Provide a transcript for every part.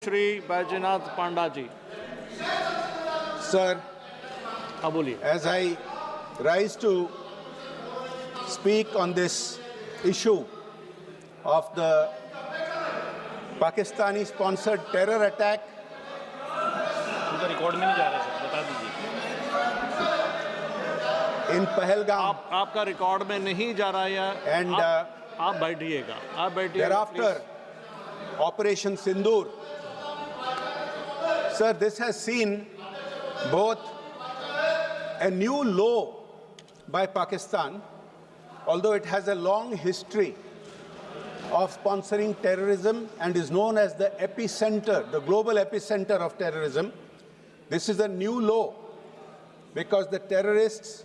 Shri Baijnath Panda ji. Sir, as I rise to speak on this issue of the Pakistani-sponsored terror attack, record में नहीं जा रहा sir, बता दीजिए। in Pahalgam, आपका रिकॉर्ड में नहीं जा रहा है and आप बैठिएगा, आप बैठिएगा। thereafter, Operation Sindur. Sir, this has seen both a new low by Pakistan, although it has a long history of sponsoring terrorism and is known as the epicenter, the global epicenter of terrorism. This is a new low because the terrorists,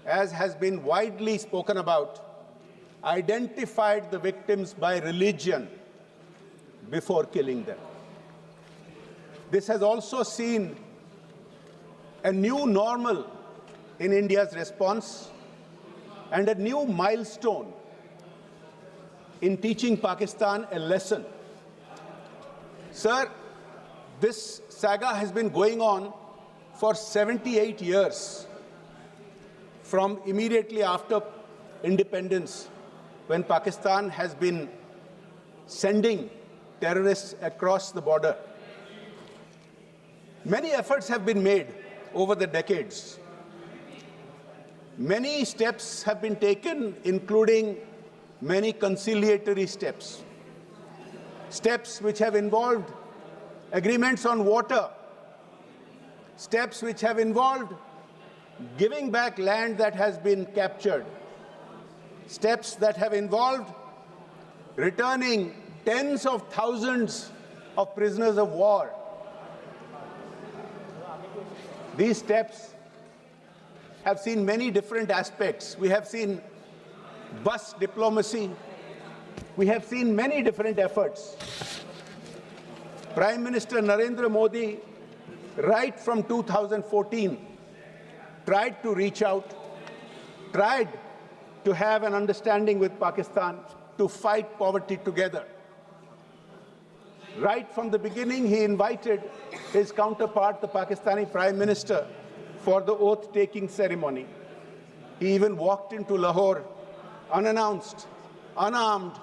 as has been widely spoken about, identified the victims by religion before killing them. This has also seen a new normal in India's response and a new milestone in teaching Pakistan a lesson. Sir, this saga has been going on for 78 years, from immediately after independence, when Pakistan has been sending terrorists across the border. Many efforts have been made over the decades. Many steps have been taken, including many conciliatory steps. Steps which have involved agreements on water. Steps which have involved giving back land that has been captured. Steps that have involved returning tens of thousands of prisoners of war. These steps have seen many different aspects. We have seen bus diplomacy. We have seen many different efforts. Prime Minister Narendra Modi, right from 2014, tried to reach out, tried to have an understanding with Pakistan to fight poverty together. Right from the beginning, he invited his counterpart, the Pakistani Prime Minister, for the oath-taking ceremony. He even walked into Lahore unannounced, unarmed,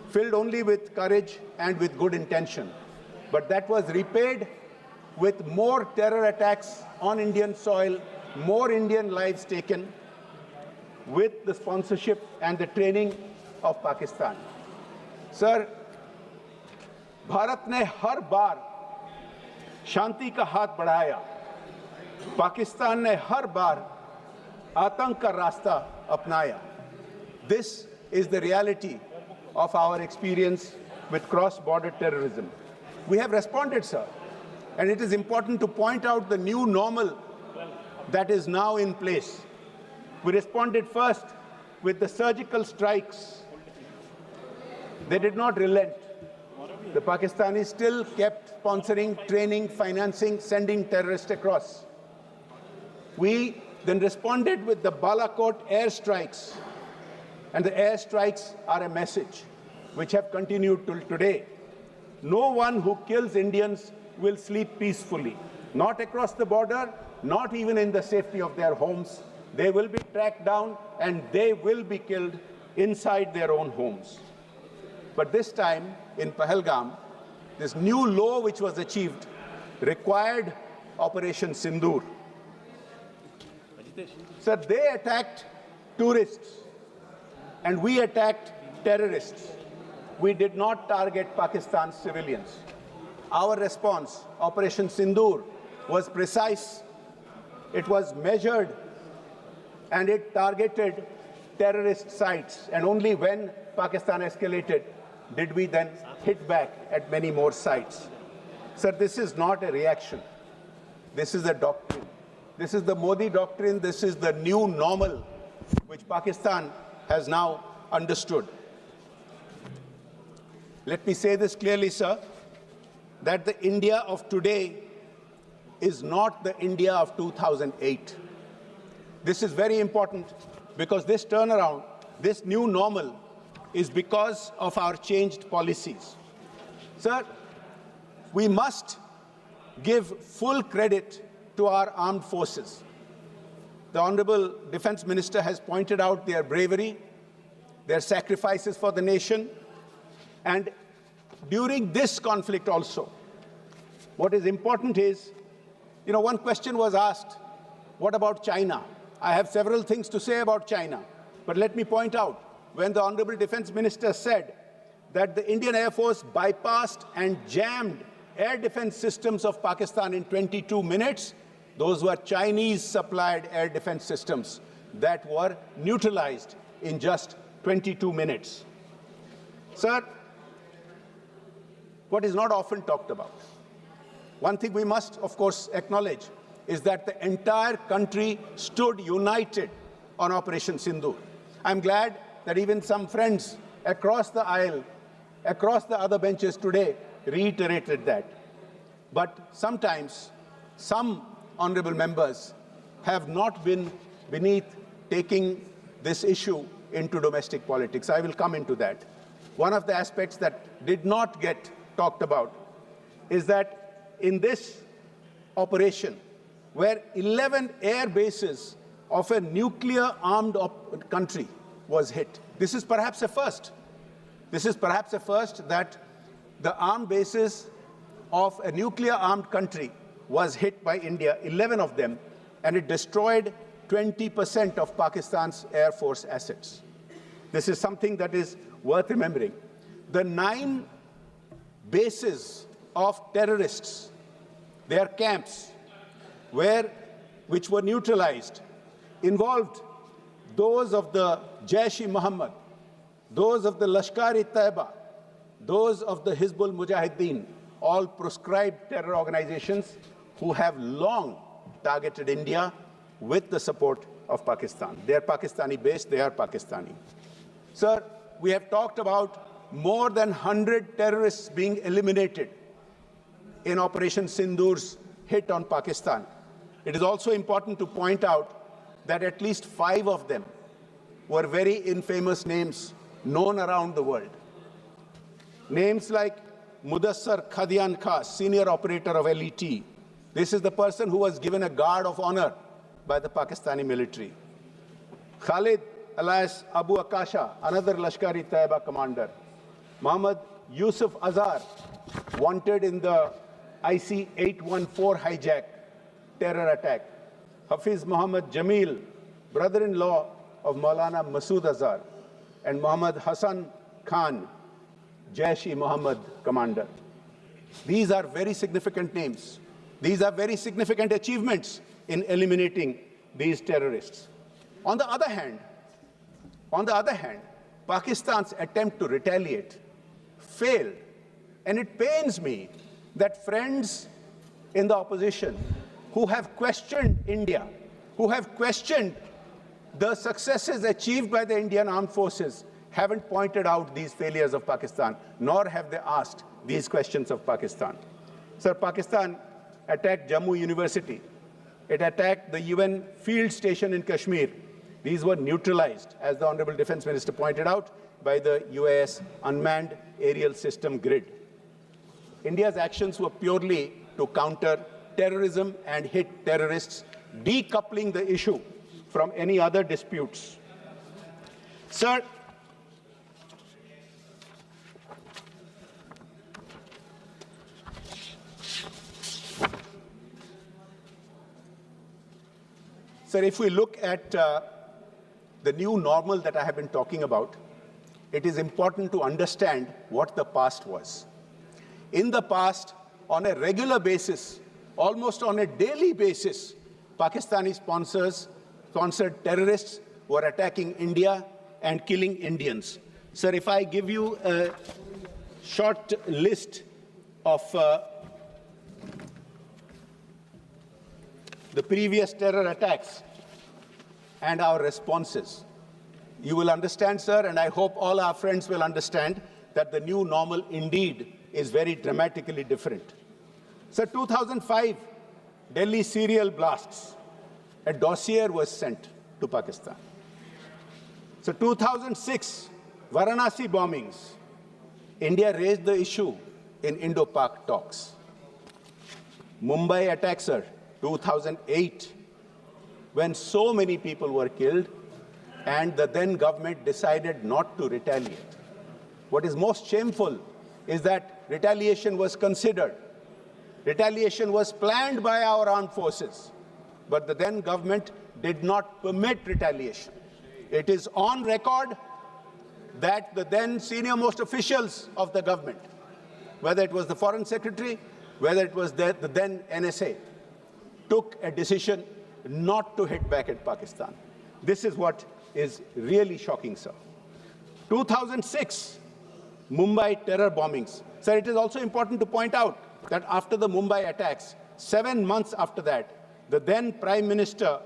filled only with courage and with good intention. But that was repaid with more terror attacks on Indian soil, more Indian lives taken, with the sponsorship and the training of Pakistan. Sir, Bharat ने हर बार शांति का हाथ बढ़ाया, पाकिस्तान ने हर बार आतंक का रास्ता अपनाया. This is the reality of our experience with cross-border terrorism. We have responded, sir, and it is important to point out the new normal that is now in place. We responded first with the surgical strikes. They did not relent. The Pakistanis still kept sponsoring, training, financing, sending terrorists across. We then responded with the Balakot airstrikes. And the airstrikes are a message which have continued till today. No one who kills Indians will sleep peacefully. Not across the border, not even in the safety of their homes. They will be tracked down and they will be killed inside their own homes. But this time, in Pahalgam, this new law which was achieved required Operation Sindur. Sir, they attacked tourists and we attacked terrorists. We did not target Pakistan's civilians. Our response, Operation Sindur, was precise, it was measured, and it targeted terrorist sites. And only when Pakistan escalated did we then hit back at many more sites. Sir, this is not a reaction. This is a doctrine. This is the Modi doctrine. This is the new normal which Pakistan has now understood. Let me say this clearly, sir, that the India of today is not the India of 2008. This is very important because this turnaround, this new normal, is because of our changed policies. Sir, we must give full credit to our armed forces. The Honorable Defense Minister has pointed out their bravery, their sacrifices for the nation, and during this conflict also, what is important is, one question was asked, what about China? I have several things to say about China, but let me point out, when the Honorable Defense Minister said that the Indian Air Force bypassed and jammed air defense systems of Pakistan in 22 minutes, those were Chinese-supplied air defense systems that were neutralized in just 22 minutes. Sir, what is not often talked about, one thing we must, of course, acknowledge is that the entire country stood united on Operation Sindur. I'm glad that even some friends across the aisle, across the other benches today, reiterated that. But sometimes, some honorable members have not been beneath taking this issue into domestic politics. I will come into that. One of the aspects that did not get talked about is that in this operation, where 11 air bases of a nuclear-armed country was hit, this is perhaps a first. This is perhaps a first that the armed bases of a nuclear-armed country was hit by India, 11 of them, and it destroyed 20% of Pakistan's Air Force assets. This is something that is worth remembering. The 9 bases of terrorists, their camps, which were neutralized, involved those of the Jaish-e-Mohammed, those of the Lashkar-e-Taiba, those of the Hizbul Mujahideen, all proscribed terror organizations who have long targeted India with the support of Pakistan. They are Pakistani-based, they are Pakistani. Sir, we have talked about more than 100 terrorists being eliminated in Operation Sindur's hit on Pakistan. It is also important to point out that at least 5 of them were very infamous names known around the world. Names like Mudassar Khadian Khas, senior operator of LET. This is the person who was given a guard of honor by the Pakistani military. Khalid alias Abu Akasha, another Lashkar-e-Taiba commander. Muhammad Yusuf Azhar, wanted in the IC 814 hijack terror attack. Hafiz Muhammad Jamil, brother-in-law of Maulana Masood Azhar, and Muhammad Hassan Khan, Jaish-e-Mohammed commander. These are very significant names. These are very significant achievements in eliminating these terrorists. On the other hand, Pakistan's attempt to retaliate failed. And it pains me that friends in the opposition who have questioned India, who have questioned the successes achieved by the Indian armed forces, haven't pointed out these failures of Pakistan, nor have they asked these questions of Pakistan. Sir, Pakistan attacked Jammu University. It attacked the UN field station in Kashmir. These were neutralized, as the Honorable Defense Minister pointed out, by the UAS unmanned aerial system grid. India's actions were purely to counter terrorism and hit terrorists, decoupling the issue from any other disputes. Sir, if we look at the new normal that I have been talking about, it is important to understand what the past was. In the past, on a regular basis, almost on a daily basis, Pakistani sponsored terrorists were attacking India and killing Indians. Sir, if I give you a short list of the previous terror attacks and our responses, you will understand, sir, and I hope all our friends will understand that the new normal indeed is very dramatically different. Sir, 2005, Delhi serial blasts, a dossier was sent to Pakistan. So 2006, Varanasi bombings, India raised the issue in Indo-Pak talks. Mumbai attacks, sir, 2008, when so many people were killed, and the then government decided not to retaliate. What is most shameful is that retaliation was considered. Retaliation was planned by our armed forces, but the then government did not permit retaliation. It is on record that the then senior-most officials of the government, whether it was the Foreign Secretary, whether it was the then NSA, took a decision not to hit back at Pakistan. This is what is really shocking, sir. 2006, Mumbai terror bombings. Sir, it is also important to point out that after the Mumbai attacks, 7 months after that, the then Prime Minister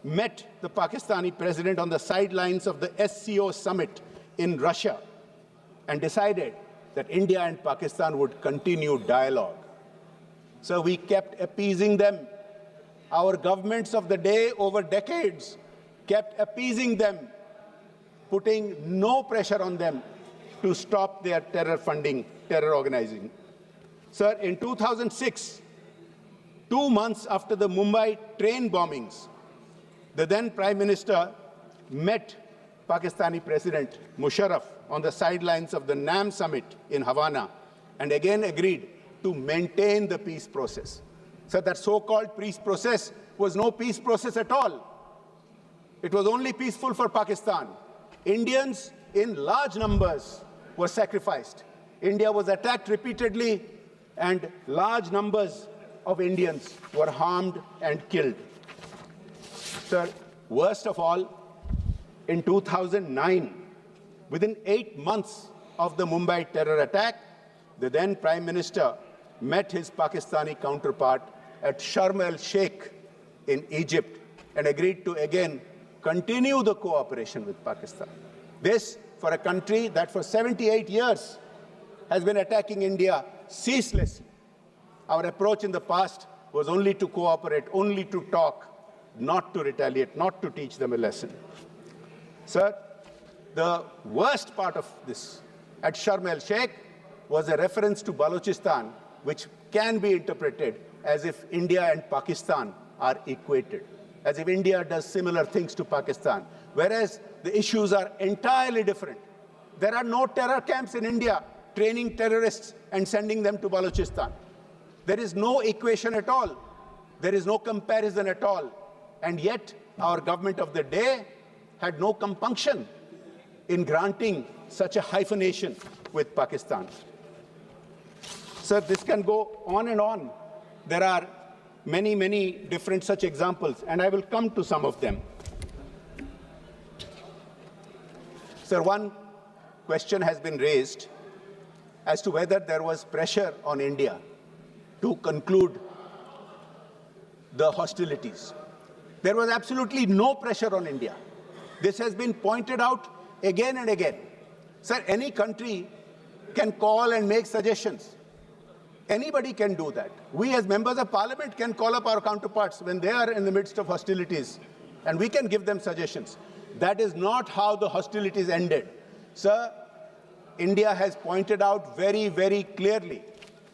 met the Pakistani president on the sidelines of the SCO summit in Russia and decided that India and Pakistan would continue dialogue. So we kept appeasing them. Our governments of the day over decades kept appeasing them, putting no pressure on them to stop their terror funding, terror organizing. Sir, in 2006, 2 months after the Mumbai train bombings, the then Prime Minister met Pakistani President Musharraf on the sidelines of the NAM summit in Havana and again agreed to maintain the peace process. So that so-called peace process was no peace process at all. It was only peaceful for Pakistan. Indians in large numbers were sacrificed. India was attacked repeatedly, and large numbers of Indians were harmed and killed. Sir, worst of all, in 2009, within 8 months of the Mumbai terror attack, the then Prime Minister met his Pakistani counterpart at Sharm el-Sheikh in Egypt and agreed to again continue the cooperation with Pakistan. This for a country that for 78 years has been attacking India ceaselessly. Our approach in the past was only to cooperate, only to talk, not to retaliate, not to teach them a lesson. Sir, the worst part of this at Sharm el-Sheikh was a reference to Balochistan, which can be interpreted as if India and Pakistan are equated, as if India does similar things to Pakistan, whereas the issues are entirely different. There are no terror camps in India training terrorists and sending them to Balochistan. There is no equation at all. There is no comparison at all. And yet, our government of the day had no compunction in granting such a hyphenation with Pakistan. Sir, this can go on and on. There are many, many different such examples, and I will come to some of them. Sir, one question has been raised as to whether there was pressure on India to conclude the hostilities. There was absolutely no pressure on India. This has been pointed out again and again. Sir, any country can call and make suggestions. Anybody can do that. We as members of parliament can call up our counterparts when they are in the midst of hostilities, and we can give them suggestions. That is not how the hostilities ended. Sir, India has pointed out very, very clearly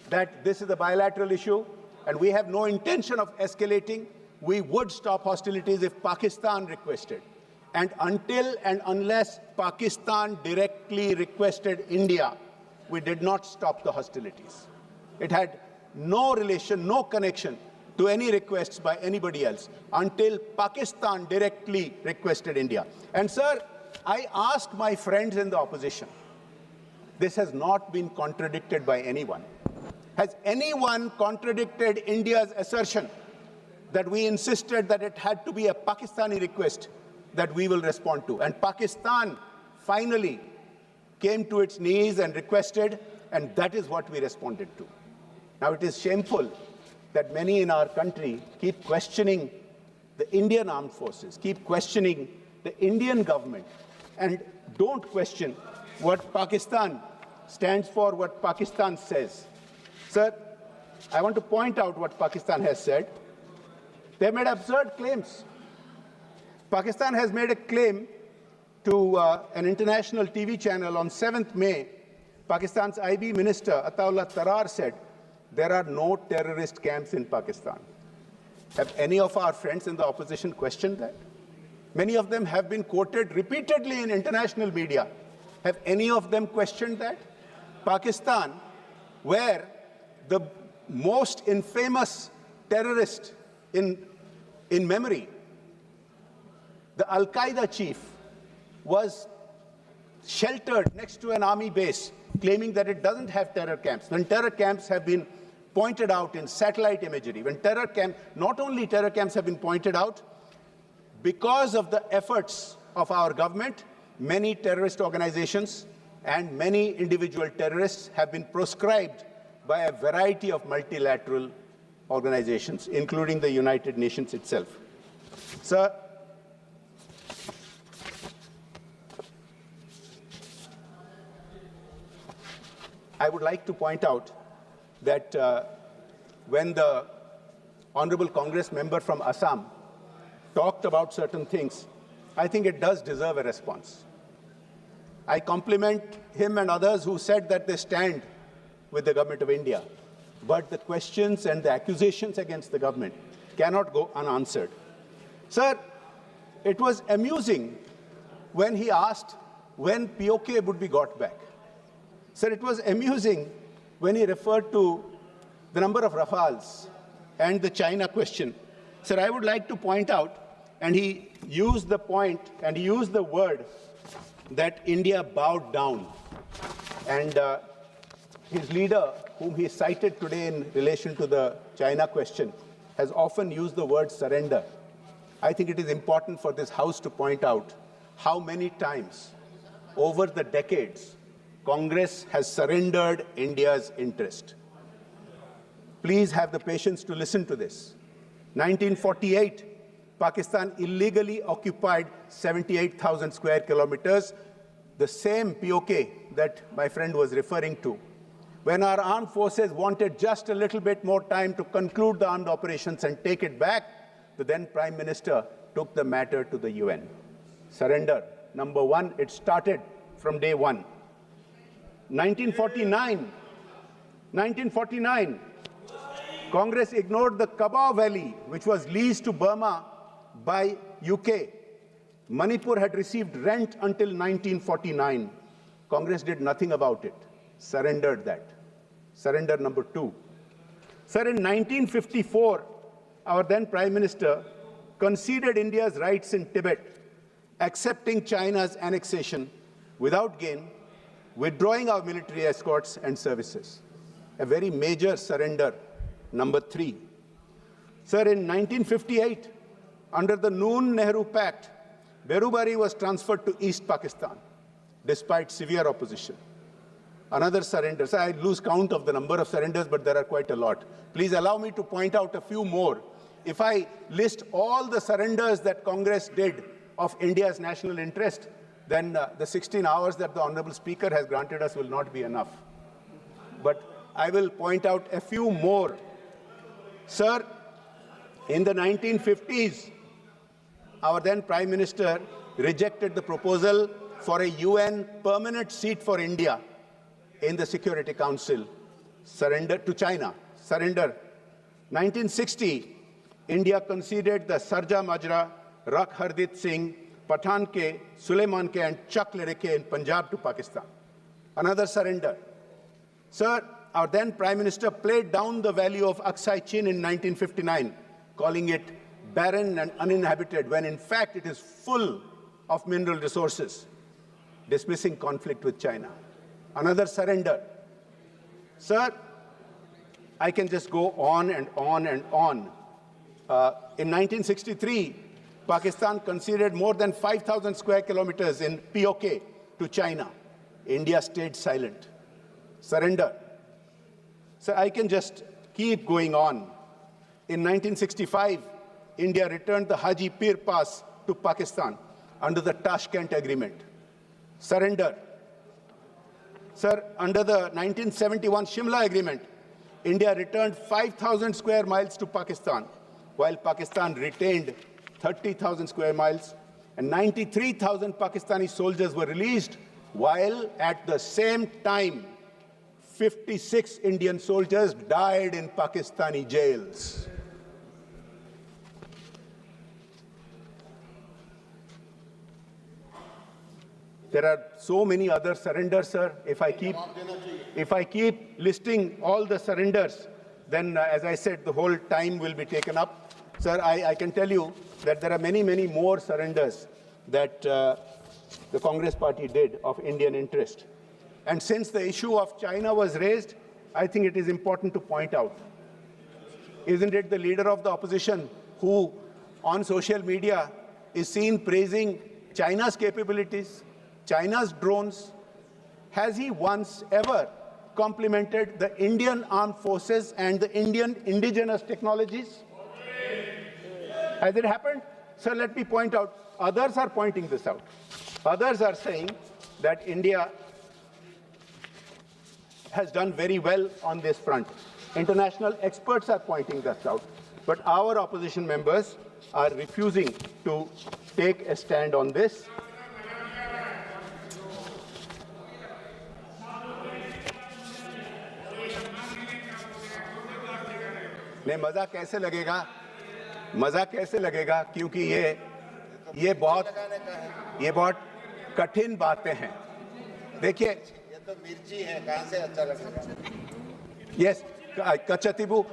that this is a bilateral issue, and we have no intention of escalating. We would stop hostilities if Pakistan requested. And until and unless Pakistan directly requested India, we did not stop the hostilities. It had no relation, no connection to any requests by anybody else until Pakistan directly requested India. And sir, I ask my friends in the opposition, this has not been contradicted by anyone. Has anyone contradicted India's assertion that we insisted that it had to be a Pakistani request that we will respond to? And Pakistan finally came to its knees and requested, and that is what we responded to. Now, it is shameful that many in our country keep questioning the Indian armed forces, keep questioning the Indian government, and don't question what Pakistan stands for, what Pakistan says. Sir, I want to point out what Pakistan has said. They made absurd claims. Pakistan has made a claim to an international TV channel on 7th May. Pakistan's IB minister, Ataullah Tarar, said there are no terrorist camps in Pakistan. Have any of our friends in the opposition questioned that? Many of them have been quoted repeatedly in international media. Have any of them questioned that? Pakistan, where the most infamous terrorist in memory, the Al-Qaeda chief, was sheltered next to an army base, claiming that it doesn't have terror camps, when terror camps have been pointed out in satellite imagery, when not only terror camps have been pointed out, because of the efforts of our government, many terrorist organizations and many individual terrorists have been proscribed by a variety of multilateral organizations, including the United Nations itself. Sir, I would like to point out that when the Honorable Congress member from Assam talked about certain things, I think it does deserve a response. I compliment him and others who said that they stand with the government of India, but the questions and the accusations against the government cannot go unanswered. Sir, it was amusing when he asked when POK would be got back. Sir, it was amusing when he referred to the number of Rafales and the China question. Sir, I would like to point out, and he used the point and he used the word that India bowed down. And his leader, whom he cited today in relation to the China question, has often used the word surrender. I think it is important for this House to point out how many times over the decades Congress has surrendered India's interest. Please have the patience to listen to this. 1948, Pakistan illegally occupied 78,000 square kilometers, the same POK that my friend was referring to. When our armed forces wanted just a little bit more time to conclude the armed operations and take it back, the then Prime Minister took the matter to the UN. Surrender. Number one, it started from day one. 1949, Congress ignored the Kabah Valley, which was leased to Burma by UK. Manipur had received rent until 1949. Congress did nothing about it, surrendered that. Surrender number two. Sir, in 1954, our then Prime Minister conceded India's rights in Tibet, accepting China's annexation without gain, withdrawing our military escorts and services. A very major surrender. Number three. Sir, in 1958, under the Noon-Nehru Pact, Berubari was transferred to East Pakistan, despite severe opposition. Another surrender. Sir, I lose count of the number of surrenders, but there are quite a lot. Please allow me to point out a few more. If I list all the surrenders that Congress did of India's national interest, then the 16 hours that the Honorable Speaker has granted us will not be enough. But I will point out a few more. Sir, in the 1950s, our then Prime Minister rejected the proposal for a UN permanent seat for India in the Security Council. Surrender to China. Surrender. 1960, India conceded the Sarja Majra, Rakh Hardit Singh, Pathan Ke, Suleiman Ke, and Chak Lereke in Punjab to Pakistan. Another surrender. Sir, our then Prime Minister played down the value of Aksai Chin in 1959, calling it barren and uninhabited, when in fact it is full of mineral resources, dismissing conflict with China. Another surrender. Sir, I can just go on and on and on. In 1963, Pakistan conceded more than 5,000 square kilometers in POK to China. India stayed silent. Surrender. So I can just keep going on. In 1965, India returned the Haji Pir Pass to Pakistan under the Tashkent Agreement. Surrender. Sir, under the 1971 Shimla Agreement, India returned 5,000 square miles to Pakistan, while Pakistan retained 30,000 square miles, and 93,000 Pakistani soldiers were released, while at the same time, 56 Indian soldiers died in Pakistani jails. There are so many other surrenders, sir. If I keep listing all the surrenders, then, as I said, the whole time will be taken up. Sir, I can tell you that there are many, many more surrenders that the Congress party did of Indian interest. And since the issue of China was raised, I think it is important to point out, isn't it the leader of the opposition who, on social media, is seen praising China's capabilities, China's drones? Has he once ever complimented the Indian armed forces and the Indian indigenous technologies? Has it happened? Sir, let me point out, others are pointing this out. Others are saying that India has done very well on this front. International experts are pointing this out. But our opposition members are refusing to take a stand on this. नहीं, मजा कैसे लगेगा? मजा कैसे लगेगा? क्योंकि ये बहुत कठिन बातें हैं. देखिए, ये तो मिर्ची है, कहां से अच्छा लगेगा? Yes, Kachatibu,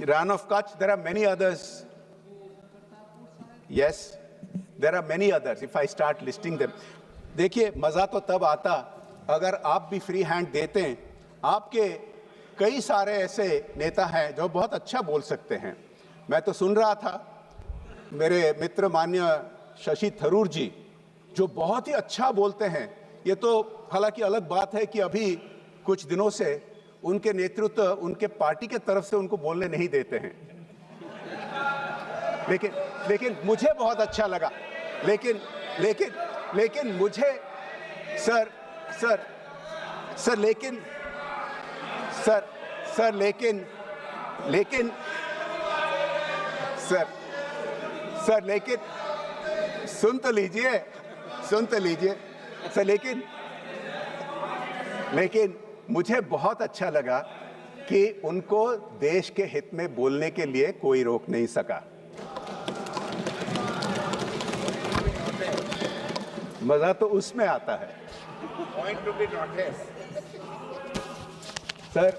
Ran of Kutch, there are many others. Yes, there are many others if I start listing them. देखिए, मजा तो तब आता अगर आप भी फ्री हैंड देते हैं. आपके कई सारे ऐसे नेता हैं जो बहुत अच्छा बोल सकते हैं. मैं तो सुन रहा था मेरे मित्र मान्य शशि थरूर जी जो बहुत ही अच्छा बोलते हैं. ये तो हालांकि अलग बात है कि अभी कुछ दिनों से उनके नेतृत्व उनके पार्टी के तरफ से उनको बोलने नहीं देते हैं. लेकिन मुझे बहुत अच्छा लगा. लेकिन मुझे लेकिन सुन तो लीजिए सर. लेकिन मुझे बहुत अच्छा लगा कि उनको देश के हित में बोलने के लिए कोई रोक नहीं सका. मजा तो उसमें आता है. Point to be noted. Sir,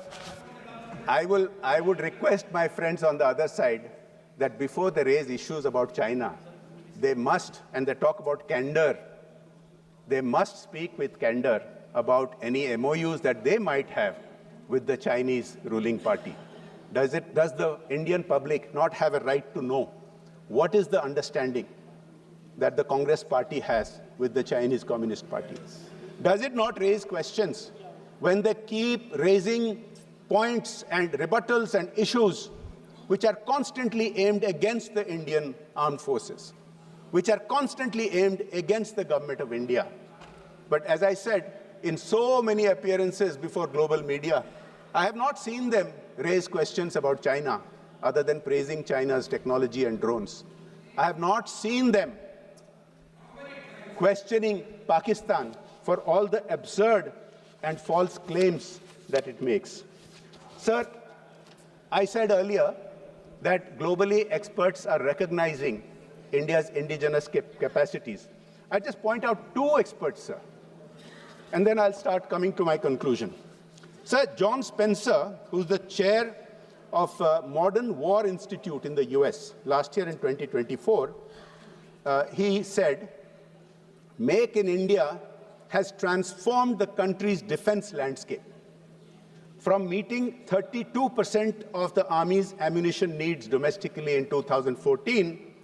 I would request my friends on the other side that before they raise issues about China, they must, and they talk about candor, they must speak with candor about any MOUs that they might have with the Chinese ruling party. Does the Indian public not have a right to know what is the understanding that the Congress party has with the Chinese Communist Party? Does it not raise questions when they keep raising points and rebuttals and issues which are constantly aimed against the Indian armed forces, which are constantly aimed against the government of India? But as I said, in so many appearances before global media, I have not seen them raise questions about China other than praising China's technology and drones. I have not seen them questioning Pakistan for all the absurd and false claims that it makes. Sir, I said earlier that globally experts are recognizing India's indigenous capacities. I just point out two experts, sir, and then I'll start coming to my conclusion. Sir, John Spencer, who's the chair of Modern War Institute in the US last year in 2024, he said, "Make in India has transformed the country's defense landscape. From meeting 32% of the Army's ammunition needs domestically in 2014,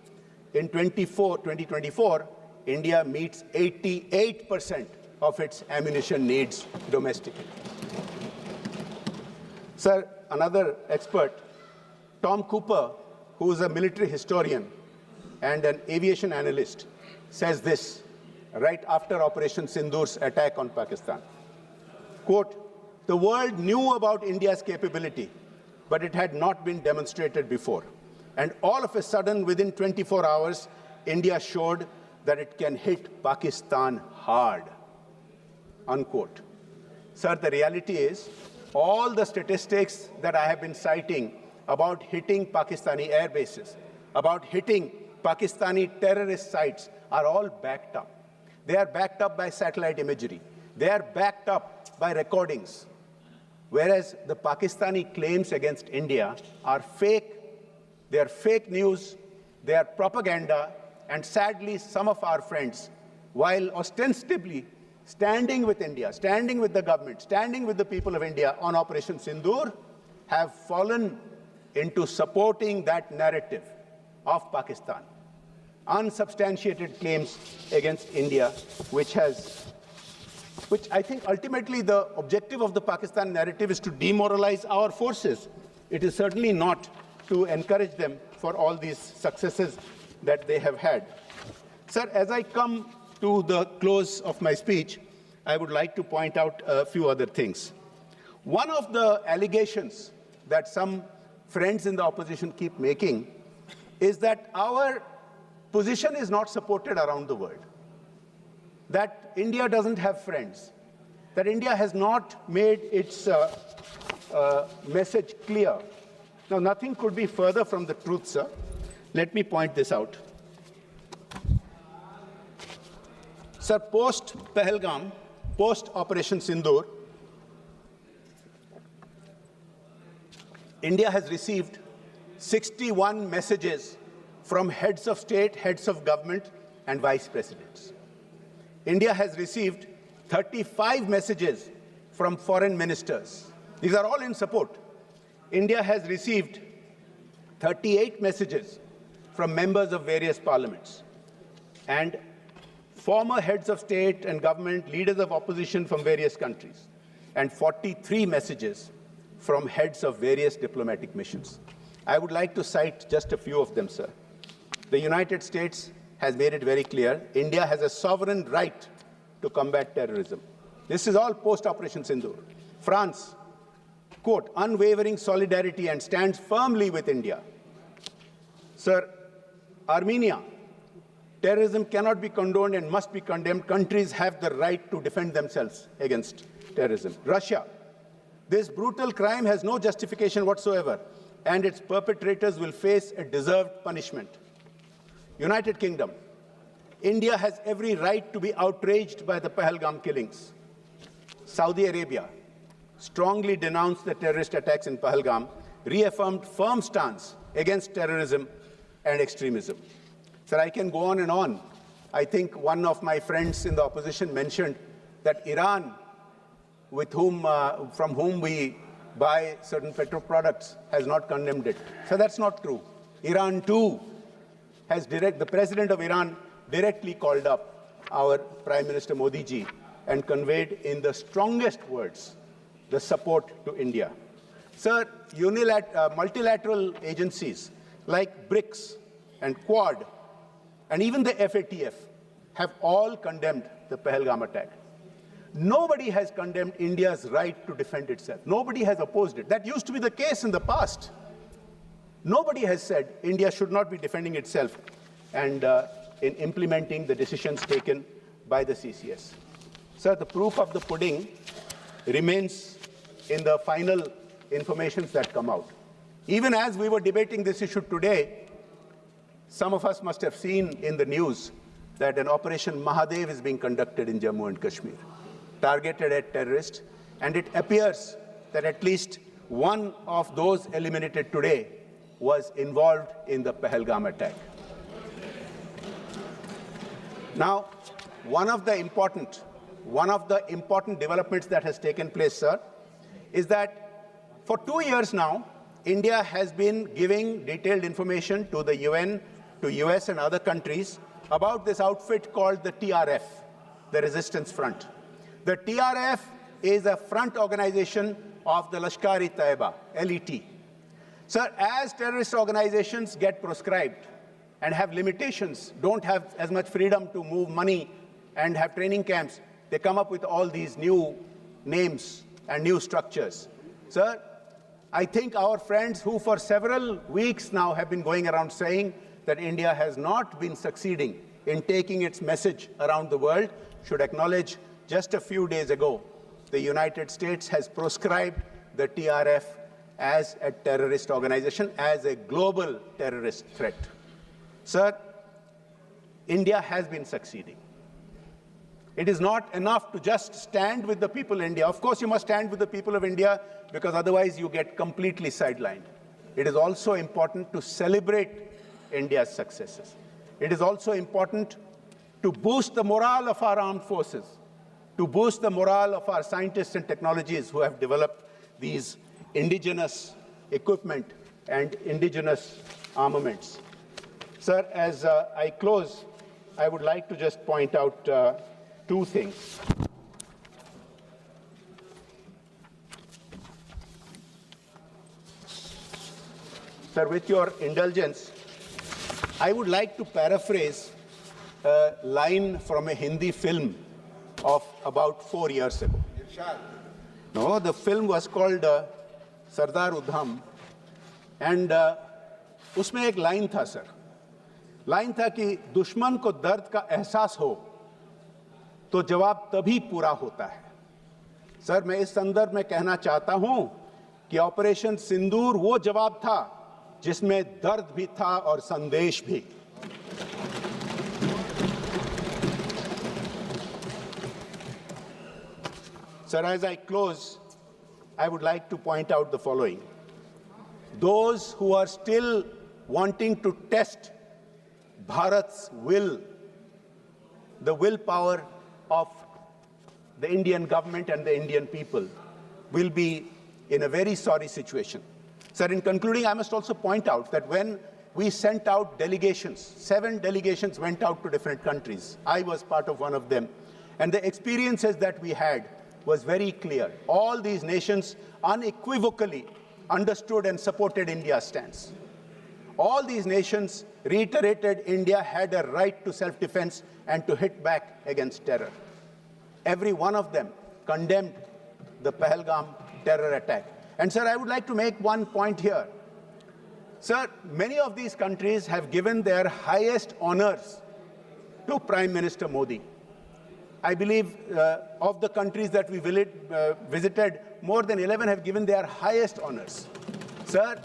in 2024, India meets 88% of its ammunition needs domestically." Sir, another expert, Tom Cooper, who is a military historian and an aviation analyst, says this right after Operation Sindur's attack on Pakistan. Quote, "The world knew about India's capability, but it had not been demonstrated before. And all of a sudden, within 24 hours, India showed that it can hit Pakistan hard." Unquote. Sir, the reality is, all the statistics that I have been citing about hitting Pakistani air bases, about hitting Pakistani terrorist sites are all backed up. They are backed up by satellite imagery. They are backed up by recordings. Whereas the Pakistani claims against India are fake, they are fake news, they are propaganda, and sadly, some of our friends, while ostensibly standing with India, standing with the government, standing with the people of India on Operation Sindur, have fallen into supporting that narrative of Pakistan. Unsubstantiated claims against India, which I think ultimately the objective of the Pakistan narrative is to demoralize our forces. It is certainly not to encourage them for all these successes that they have had. Sir, as I come to the close of my speech, I would like to point out a few other things. One of the allegations that some friends in the opposition keep making is that our position is not supported around the world, that India doesn't have friends, that India has not made its message clear. Now, nothing could be further from the truth, sir. Let me point this out. Sir, post-Pahalgam, post-Operation Sindur, India has received 61 messages from heads of state, heads of government, and vice presidents. India has received 35 messages from foreign ministers. These are all in support. India has received 38 messages from members of various parliaments and former heads of state and government, leaders of opposition from various countries, and 43 messages from heads of various diplomatic missions. I would like to cite just a few of them, sir. The United States has made it very clear, India has a sovereign right to combat terrorism. This is all post-Operation Sindur. France, quote, unwavering solidarity and stands firmly with India. Sir, Armenia, terrorism cannot be condoned and must be condemned. Countries have the right to defend themselves against terrorism. Russia, this brutal crime has no justification whatsoever, and its perpetrators will face a deserved punishment. United Kingdom, India has every right to be outraged by the Pahalgam killings. Saudi Arabia strongly denounced the terrorist attacks in Pahalgam, reaffirmed firm stance against terrorism and extremism. Sir, I can go on and on. I think one of my friends in the opposition mentioned that Iran, from whom we buy certain petro products, has not condemned it. So that's not true. Iran too the president of Iran directly called up our Prime Minister Modi ji and conveyed in the strongest words the support to India. Sir, multilateral agencies like BRICS and Quad and even the FATF have all condemned the Pahalgam attack. Nobody has condemned India's right to defend itself. Nobody has opposed it. That used to be the case in the past. Nobody has said India should not be defending itself and in implementing the decisions taken by the CCS. Sir, the proof of the pudding remains in the final information that come out. Even as we were debating this issue today, some of us must have seen in the news that an Operation Mahadev is being conducted in Jammu and Kashmir, targeted at terrorists, and it appears that at least one of those eliminated today was involved in the Pahalgam attack. Now, one of the important developments that has taken place, sir, is that for 2 years now, India has been giving detailed information to the UN, to US and other countries about this outfit called the TRF, the Resistance Front. The TRF is a front organization of the Lashkar-e-Taiba, LET. Sir, as terrorist organizations get proscribed and have limitations, don't have as much freedom to move money and have training camps, they come up with all these new names and new structures. Sir, I think our friends who for several weeks now have been going around saying that India has not been succeeding in taking its message around the world should acknowledge just a few days ago the United States has proscribed the TRF as a terrorist organization, as a global terrorist threat. Sir, India has been succeeding. It is not enough to just stand with the people of India. Of course, you must stand with the people of India because otherwise you get completely sidelined. It is also important to celebrate India's successes. It is also important to boost the morale of our armed forces, to boost the morale of our scientists and technologists who have developed these indigenous equipment and indigenous armaments. Sir, as I close, I would like to just point out two things. Sir, with your indulgence, I would like to paraphrase a line from a Hindi film of about 4 years ago. No, the film was called Sardar Udham, and उसमें एक line था sir, line था कि दुश्मन को दर्द का एहसास हो तो जवाब तभी पूरा होता है. सर, मैं इस संदर्भ में कहना चाहता हूं कि ऑपरेशन सिंदूर वो जवाब था जिसमें दर्द भी था और संदेश भी. Sir, as I close, I would like to point out the following. Those who are still wanting to test Bharat's will, the willpower of the Indian government and the Indian people, will be in a very sorry situation. Sir, in concluding, I must also point out that when we sent out delegations, 7 delegations went out to different countries. I was part of one of them. And the experiences that we had was very clear. All these nations unequivocally understood and supported India's stance. All these nations reiterated India had a right to self-defense and to hit back against terror. Every one of them condemned the Pahalgam terror attack. And sir, I would like to make one point here. Sir, many of these countries have given their highest honors to Prime Minister Modi. I believe of the countries that we visited, more than 11 have given their highest honors. Sir,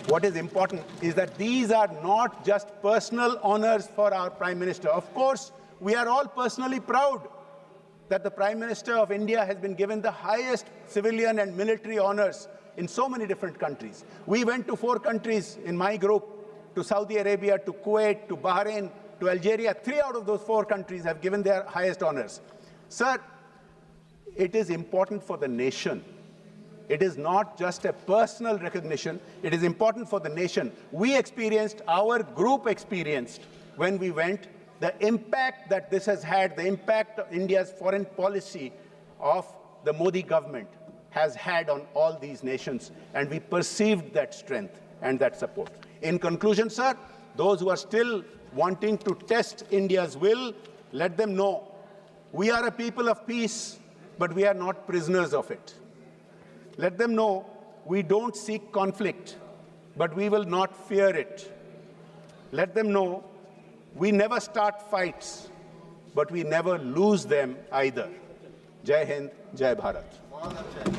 what is important is that these are not just personal honors for our Prime Minister. Of course, we are all personally proud that the Prime Minister of India has been given the highest civilian and military honors in so many different countries. We went to 4 countries in my group, to Saudi Arabia, to Kuwait, to Bahrain, to Algeria. 3 out of those 4 countries have given their highest honors. Sir, it is important for the nation. It is not just a personal recognition. It is important for the nation. We experienced, our group experienced, when we went, the impact that this has had, the impact of India's foreign policy of the Modi government has had on all these nations, and we perceived that strength and that support. In conclusion, sir, those who are still wanting to test India's will, let them know we are a people of peace, but we are not prisoners of it. Let them know we don't seek conflict, but we will not fear it. Let them know we never start fights, but we never lose them either. Jai Hind, Jai Bharat.